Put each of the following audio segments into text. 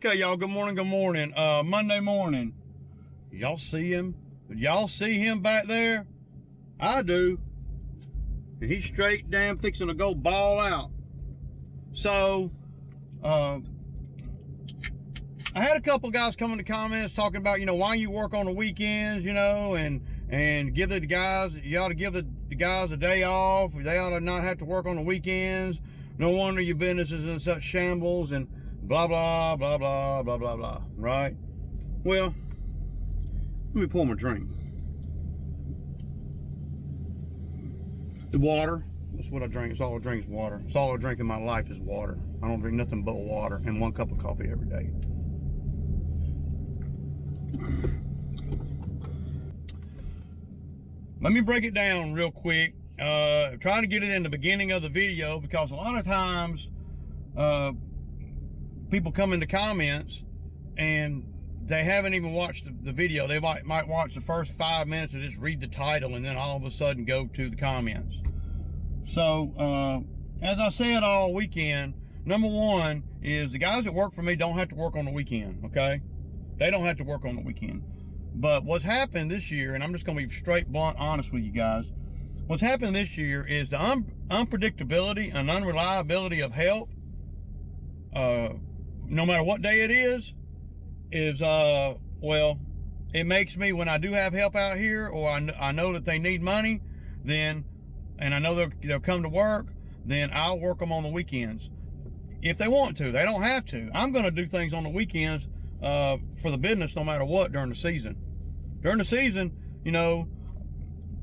Okay, y'all, good morning, good morning. Monday morning. Y'all see him? Y'all see him back there? I do. And he's straight damn fixing to go ball out. So, I had a couple guys come in the comments talking about, why you work on the weekends, and give the guys, you ought to give the guys a day off. They ought to not have to work on the weekends. No wonder your business is in such shambles and blah, blah, blah, blah, blah, blah, blah, right? Well, let me pour my drink. The water, that's what I drink. It's all I drink is water. It's all I drink in my life is water. I don't drink nothing but water and 1 cup of coffee every day. Let me break it down real quick. Trying to get it in the beginning of the video because a lot of times people come into comments and they haven't even watched the video. They might watch the first 5 minutes and just read the title and then all of a sudden go to the comments. So as I said all weekend, number one is the guys that work for me don't have to work on the weekend, okay? They don't have to work on the weekend. But what's happened this year, and I'm just going to be straight, blunt, honest with you guys. What's happened this year is the unpredictability and unreliability of help, no matter what day it is well, it makes me, when I do have help out here, or I know that they need money, then, and I know they'll come to work, then I'll work them on the weekends. If they want to, they don't have to. I'm going to do things on the weekends for the business no matter what during the season. During the season,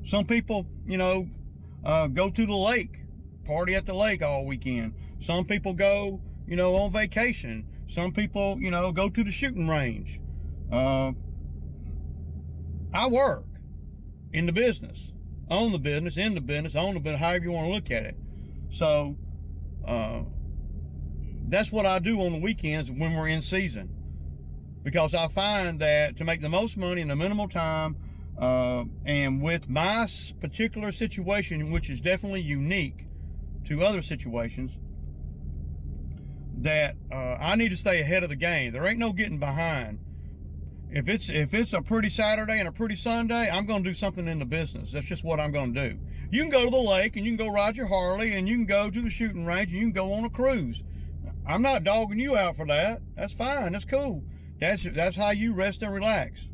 some people, go to the lake, party at the lake all weekend. Some people go, on vacation. Some people, go to the shooting range. I work in the business, own the business, in the business, own the business, however you want to look at it. So, that's what I do on the weekends when we're in season. Because I find that to make the most money in the minimal time, and with my particular situation, which is definitely unique to other situations, that I need to stay ahead of the game. There ain't no getting behind. If it's a pretty Saturday and a pretty Sunday, I'm going to do something in the business. That's just what I'm going to do. You can go to the lake and you can go ride your Harley and you can go to the shooting range and you can go on a cruise. I'm not dogging you out for that. That's fine. That's cool. That's how you rest and relax.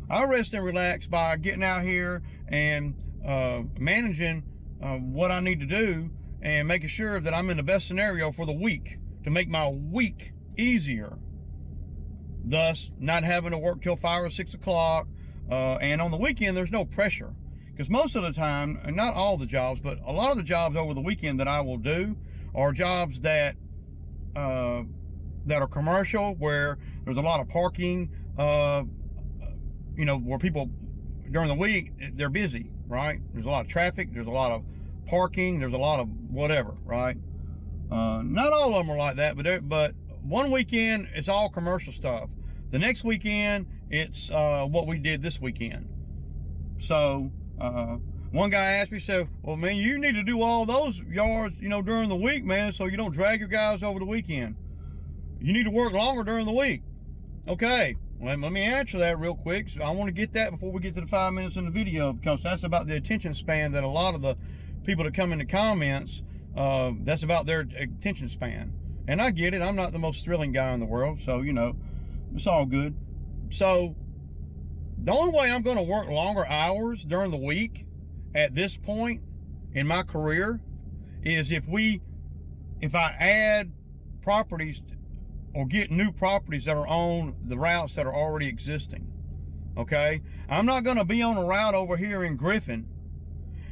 I rest and relax by getting out here and managing what I need to do and making sure that I'm in the best scenario for the week to make my week easier. Thus, not having to work till 5 or 6 o'clock. And on the weekend, there's no pressure. Because most of the time, and not all the jobs, but a lot of the jobs over the weekend that I will do are jobs that are commercial, where there's a lot of parking, where people during the week, they're busy, right? There's a lot of traffic, there's a lot of parking, there's a lot of whatever, right? Not all of them are like that, but one weekend it's all commercial stuff. The next weekend it's what we did this weekend. So one guy asked me, said, well, man, you need to do all those yards, during the week, man, so you don't drag your guys over the weekend. You need to work longer during the week. Okay, well, let me answer that real quick. So I want to get that before we get to the 5 minutes in the video, because that's about the attention span that a lot of the people that come in the comments, that's about their attention span. And I get it. I'm not the most thrilling guy in the world, so, it's all good. So the only way I'm going to work longer hours during the week at this point in my career is if I add properties or get new properties that are on the routes that are already existing. Okay, I'm not going to be on a route over here in Griffin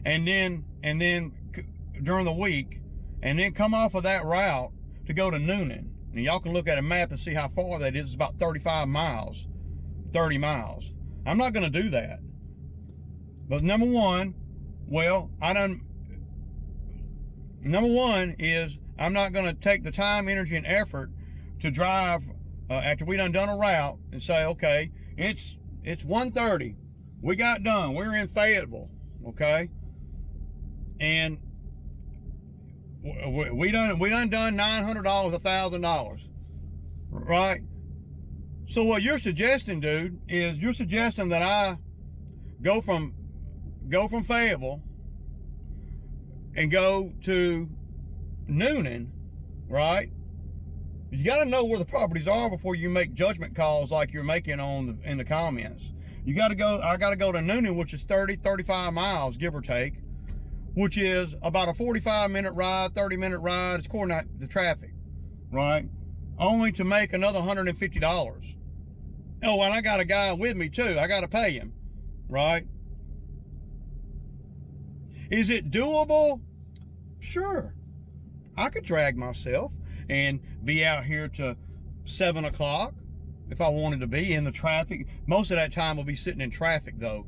and then during the week and then come off of that route to go to Newnan. And y'all can look at a map and see how far that is. It's about 35 miles, 30 miles. I'm not going to do that. But number one is I'm not going to take the time, energy, and effort to drive after we done a route and say, okay, it's 1:30. We got done. We're in Fayetteville, okay? And we done $900, $1,000, right? So what you're suggesting, dude, is you're suggesting that I go from Fayetteville and go to Newnan, right? You got to know where the properties are before you make judgment calls like you're making in the comments. I got to go to Newnan, which is 35 miles, give or take, which is about a 45-minute ride, 30-minute ride. It's according to the traffic, right? Only to make another $150. Oh, and I got a guy with me too. I got to pay him, right? Is it doable? Sure. I could drag myself and be out here to 7 o'clock if I wanted to be in the traffic. Most of that time will be sitting in traffic though,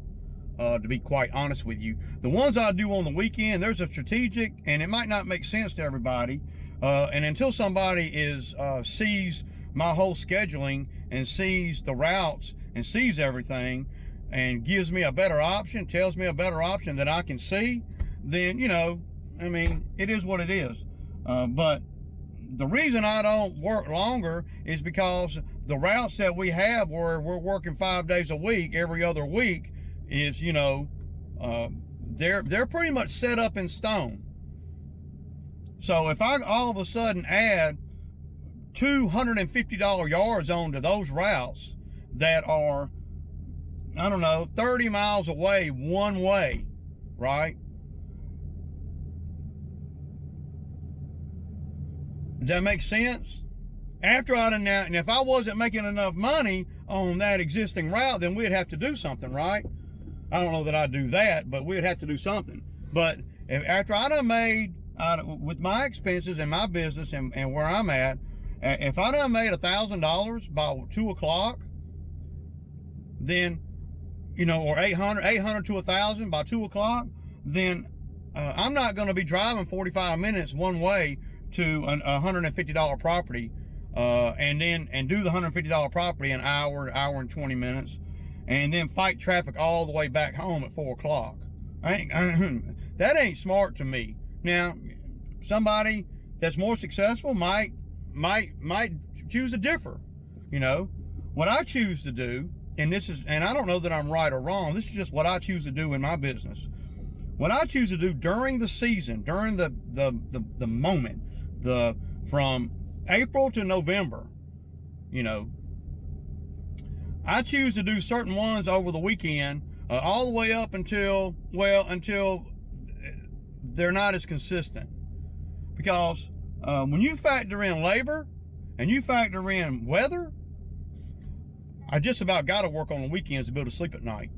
to be quite honest with you. The ones I do on the weekend, there's a strategic, and it might not make sense to everybody. And until somebody sees my whole scheduling and sees the routes and sees everything and gives me a better option, tells me a better option that I can see, then, you know, I mean, it is what it is. But the reason I don't work longer is because the routes that we have where we're working 5 days a week, every other week, is, you know, they're pretty much set up in stone. So if I all of a sudden add $250 yards onto those routes that are, I don't know, 30 miles away one way, right? Does that make sense? After I done that, and if I wasn't making enough money on that existing route, then we'd have to do something, right? I don't know that I'd do that, but we'd have to do something. But after I done made, with my expenses and my business and where I'm at, if I done made $1,000 by 2 o'clock, then, you know, or 800 to 1,000 by 2 o'clock, then I'm not going to be driving 45 minutes one way to a $150 property, and do the $150 property an hour and 20 minutes, and then fight traffic all the way back home at 4 o'clock. That ain't smart to me. Now, somebody that's more successful might choose to differ. You know, what I choose to do, and I don't know that I'm right or wrong, this is just what I choose to do in my business. What I choose to do during the season, during the moment, from April to November, you know, I choose to do certain ones over the weekend, all the way up until they're not as consistent. Because when you factor in labor and you factor in weather, I just about got to work on the weekends to be able to sleep at night.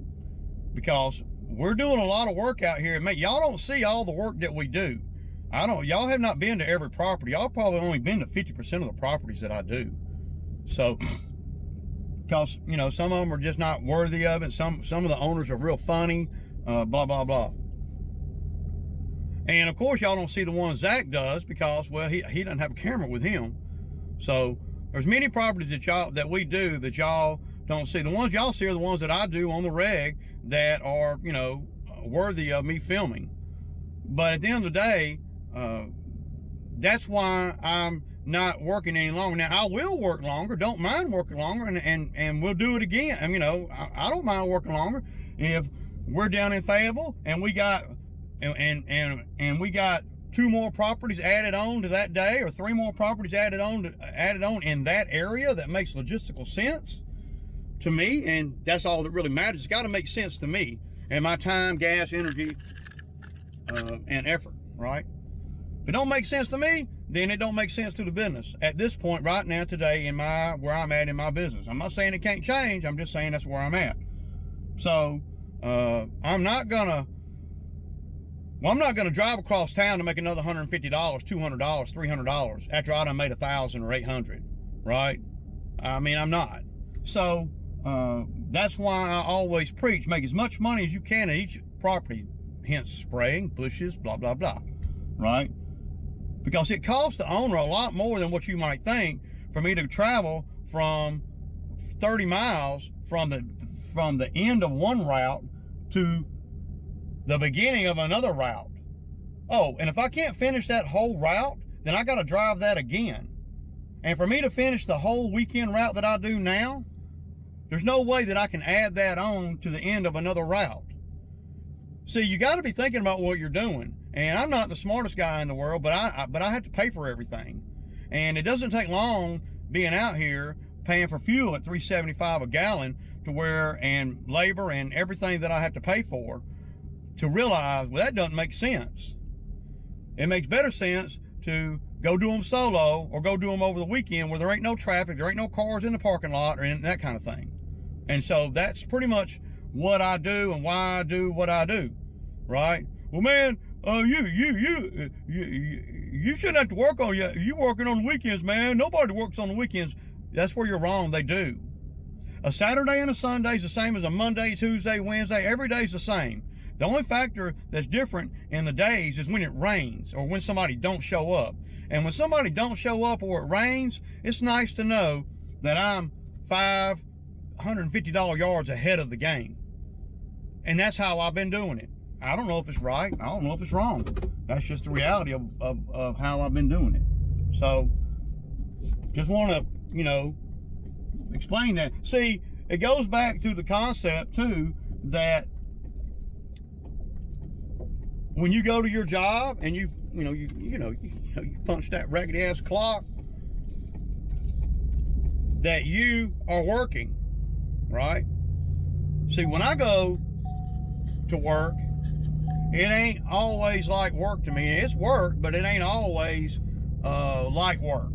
Because we're doing a lot of work out here. Man, y'all don't see all the work that we do. Y'all have not been to every property. Y'all probably only been to 50% of the properties that I do. So, because, you know, some of them are just not worthy of it. Some of the owners are real funny, blah, blah, blah. And of course, y'all don't see the ones Zach does because, well, he doesn't have a camera with him. So there's many properties that we do that y'all don't see. The ones y'all see are the ones that I do on the reg that are, you know, worthy of me filming. But at the end of the day, that's why I'm not working any longer. Now, I will work longer, don't mind working longer, and we'll do it again. And, you know, I don't mind working longer. If we're down in Fayetteville and we got and we got 2 more properties added on to that day, or 3 more properties added on in that area that makes logistical sense to me, and that's all that really matters. It's got to make sense to me and my time, gas, energy, and effort, right? If it don't make sense to me, then it don't make sense to the business at this point right now today where I'm at in my business. I'm not saying it can't change. I'm just saying that's where I'm at. So I'm not gonna drive across town to make another $150, $200, $300 after I done made 1,000 or 800, right? I mean, I'm not. So that's why I always preach, make as much money as you can at each property, hence spraying, bushes, blah, blah, blah, right? Because it costs the owner a lot more than what you might think for me to travel from 30 miles from the end of one route to the beginning of another route. Oh, and if I can't finish that whole route, then I got to drive that again. And for me to finish the whole weekend route that I do now, there's no way that I can add that on to the end of another route. See, you got to be thinking about what you're doing. And I'm not the smartest guy in the world, but I have to pay for everything. And it doesn't take long being out here paying for fuel at $3.75 a gallon to where, and labor and everything that I have to pay for, to realize, well, that doesn't make sense. It makes better sense to go do them solo or go do them over the weekend where there ain't no traffic, there ain't no cars in the parking lot, or that kind of thing. And so that's pretty much what I do and why I do what I do, right? Well, man, you shouldn't have to work on you working on the weekends, man. Nobody works on the weekends. That's where you're wrong. They do. A Saturday and a Sunday is the same as a Monday, Tuesday, Wednesday. Every day's the same. The only factor that's different in the days is when it rains or when somebody don't show up. And when somebody don't show up or it rains, it's nice to know that I'm $550 yards ahead of the game. And that's how I've been doing it. I don't know if it's right. I don't know if it's wrong. That's just the reality of how I've been doing it. So just want to, explain that. See, it goes back to the concept too that when you go to your job and you punch that raggedy ass clock, that you are working, right? See, when I go to work, it ain't always like work to me. It's work, but it ain't always like work,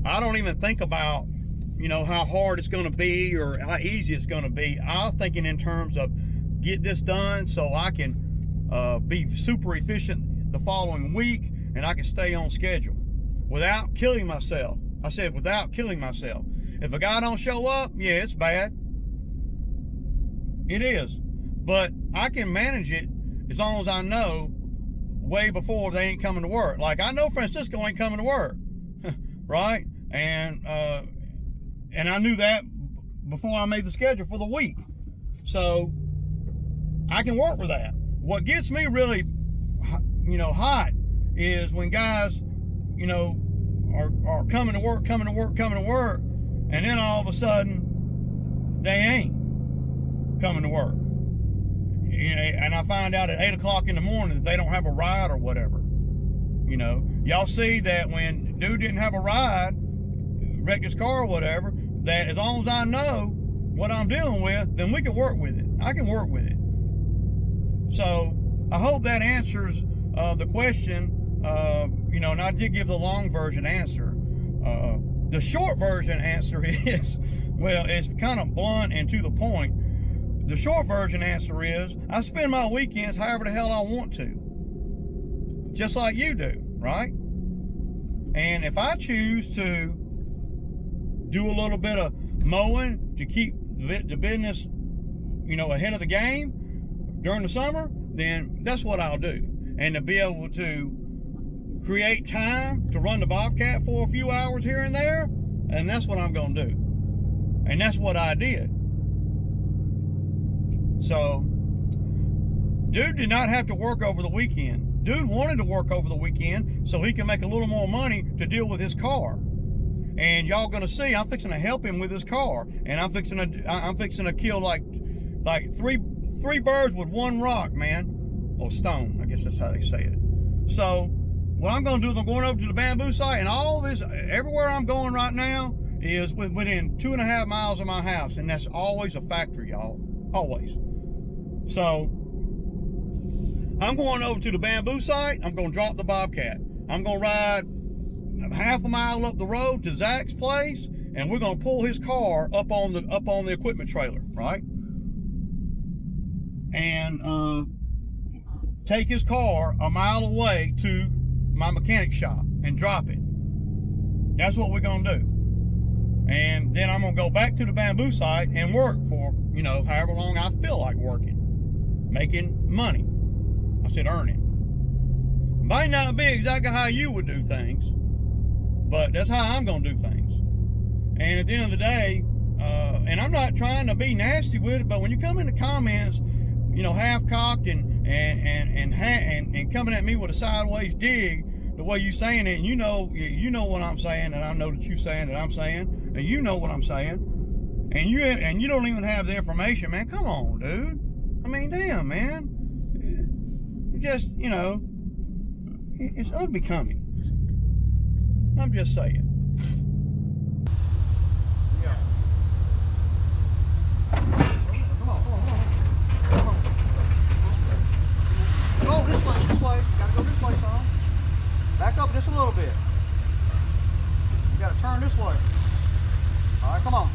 I don't even think about, how hard it's going to be or how easy it's going to be. I'm thinking in terms of get this done so I can be super efficient the following week and I can stay on schedule without killing myself. I said without killing myself. If a guy don't show up, yeah, it's bad. It is. But I can manage it as long as I know way before they ain't coming to work. Like I know Francisco ain't coming to work, right? And I knew that before I made the schedule for the week. So I can work with that. What gets me really, hot is when guys, are coming to work, and then all of a sudden they ain't coming to work. And I find out at 8 o'clock in the morning that they don't have a ride or whatever. Y'all see that when dude didn't have a ride, wrecked his car or whatever, that as long as I know what I'm dealing with, then we can work with it. I can work with it. So I hope that answers the question, and I did give the long version answer. The short version answer is, well, it's kind of blunt and to the point. The short version answer is, I spend my weekends however the hell I want to. Just like you do, right? And if I choose to do a little bit of mowing to keep the business, ahead of the game during the summer, then that's what I'll do. And to be able to create time to run the Bobcat for a few hours here and there, and that's what I'm going to do. And that's what I did. So, dude did not have to work over the weekend. Dude wanted to work over the weekend so he can make a little more money to deal with his car. And y'all gonna see, I'm fixing to help him with his car, and I'm fixing to kill like three birds with one rock, man, or stone. I guess that's how they say it. So, what I'm gonna do is I'm going over to the bamboo site, and all this, everywhere I'm going right now is within 2.5 miles of my house, and that's always a factory, y'all, always. So, I'm going over to the bamboo site. I'm going to drop the Bobcat. I'm going to ride half a mile up the road to Zach's place, and we're going to pull his car up on the equipment trailer, right? And take his car a mile away to my mechanic shop and drop it. That's what we're going to do. And then I'm going to go back to the bamboo site and work for, however long I feel like working, making money. I said earning. Might not be exactly how you would do things, but that's how I'm going to do things. And at the end of the day, and I'm not trying to be nasty with it, but when you come in the comments, half-cocked and coming at me with a sideways dig the way you saying it, and you know what I'm saying, and I know that you saying that I'm saying, and you know what I'm saying, and you don't even have the information, man. Come on, dude. I mean, damn, man. You just, you know, it's unbecoming. I'm just saying. Yeah. Come on. Go this way. Gotta go this way, son. Back up just a little bit. You gotta turn this way. All right, come on.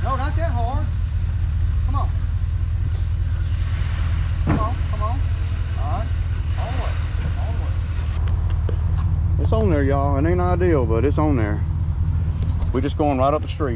No, not that hard. Come on. Come on. All right. All the way. It's on there, y'all. It ain't ideal, but it's on there. We're just going right up the street.